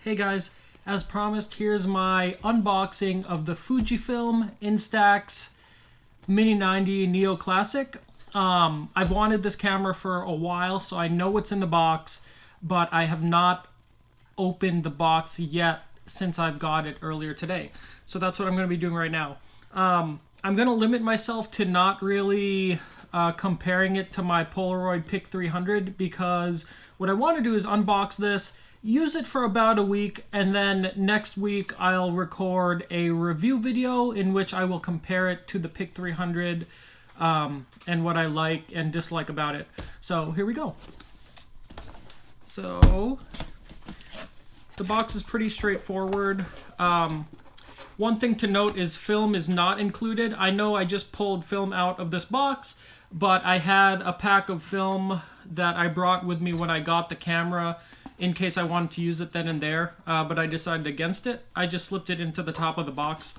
Hey guys, as promised, here's my unboxing of the Fujifilm Instax Mini 90 Neo Classic. I've wanted this camera for a while, so I know what's in the box, but I have not opened the box yet since I've got it earlier today. So that's what I'm going to be doing right now. I'm going to limit myself to not really comparing it to my Polaroid PIC 300, because what I want to do is unbox this, use it for about a week, and then next week I'll record a review video in which I will compare it to the PIC 300 and what I like and dislike about it. So here we go. So the box is pretty straightforward. One thing to note is film is not included. I know I just pulled film out of this box, but I had a pack of film that I brought with me when I got the camera in case I wanted to use it then and there, but I decided against it. I just slipped it into the top of the box.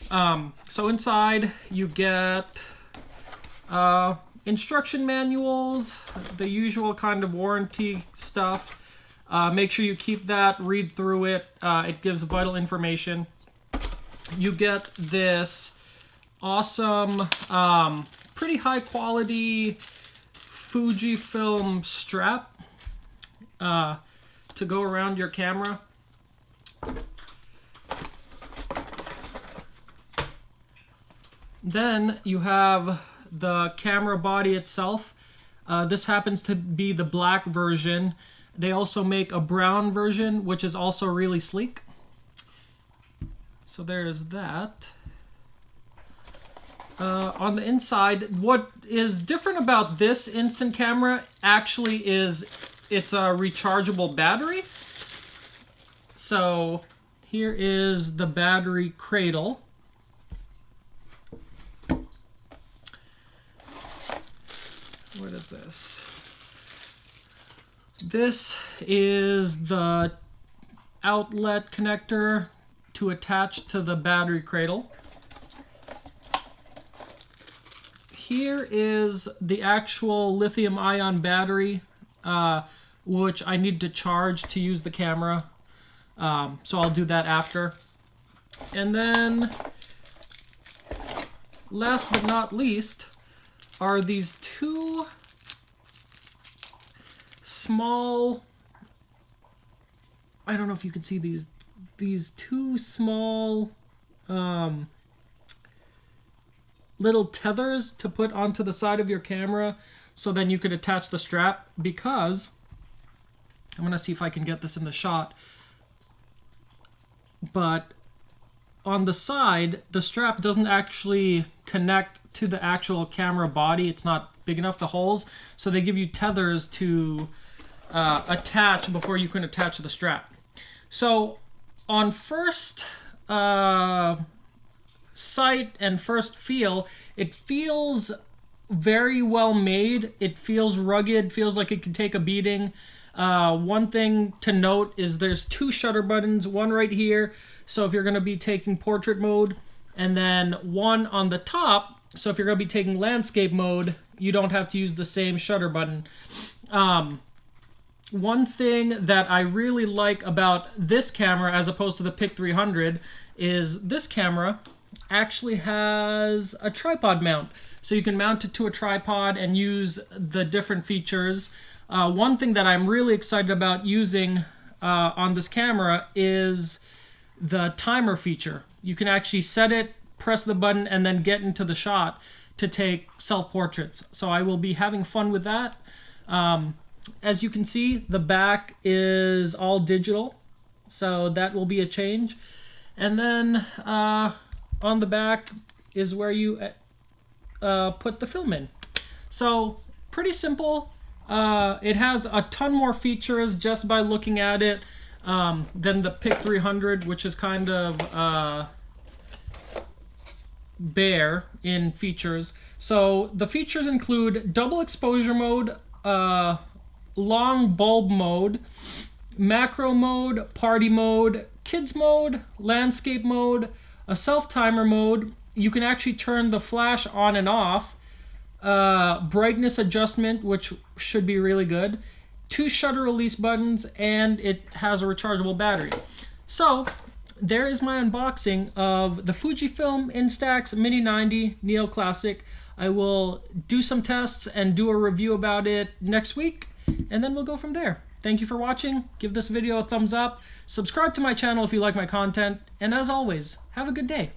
So inside you get instruction manuals, the usual kind of warranty stuff. Make sure you keep that, read through it. It gives vital information. You get this awesome, pretty high quality Fujifilm strap to go around your camera. Then you have the camera body itself. This happens to be the black version. They also make a brown version, which is also really sleek. So there's that. On the inside, what is different about this instant camera actually is it's a rechargeable battery. So here is the battery cradle. What is this? This is the outlet connector to attach to the battery cradle. Here is the actual lithium-ion battery, which I need to charge to use the camera. So I'll do that after. And then, last but not least, are these two small, I don't know if you can see these two small little tethers to put onto the side of your camera, so then you could attach the strap, because I'm gonna see if I can get this in the shot, but on the side the strap doesn't actually connect to the actual camera body. It's not big enough, the holes, so they give you tethers to attach before you can attach the strap. So on first sight and first feel, it feels very well made. It feels rugged, feels like it could take a beating. One thing to note is there's two shutter buttons, one right here, so if you're going to be taking portrait mode, and then one on the top, so if you're going to be taking landscape mode, you don't have to use the same shutter button. One thing that I really like about this camera as opposed to the PIC 300 is this camera actually has a tripod mount. So you can mount it to a tripod and use the different features. One thing that I'm really excited about using on this camera is the timer feature. You can actually set it, press the button, and then get into the shot to take self-portraits. So I will be having fun with that. As you can see, the back is all digital, so that will be a change. And then on the back is where you put the film in. So pretty simple. It has a ton more features just by looking at it than the PIC 300, which is kind of bare in features. So the features include double exposure mode, long bulb mode, macro mode, party mode, kids mode, landscape mode, a self-timer mode. You can actually turn the flash on and off, brightness adjustment, which should be really good, 2 shutter release buttons, and it has a rechargeable battery. So there is my unboxing of the Fujifilm Instax Mini 90 Neo Classic. I will do some tests and do a review about it next week, and then we'll go from there. Thank you for watching. Give this video a thumbs up. Subscribe to my channel if you like my content. And as always, have a good day.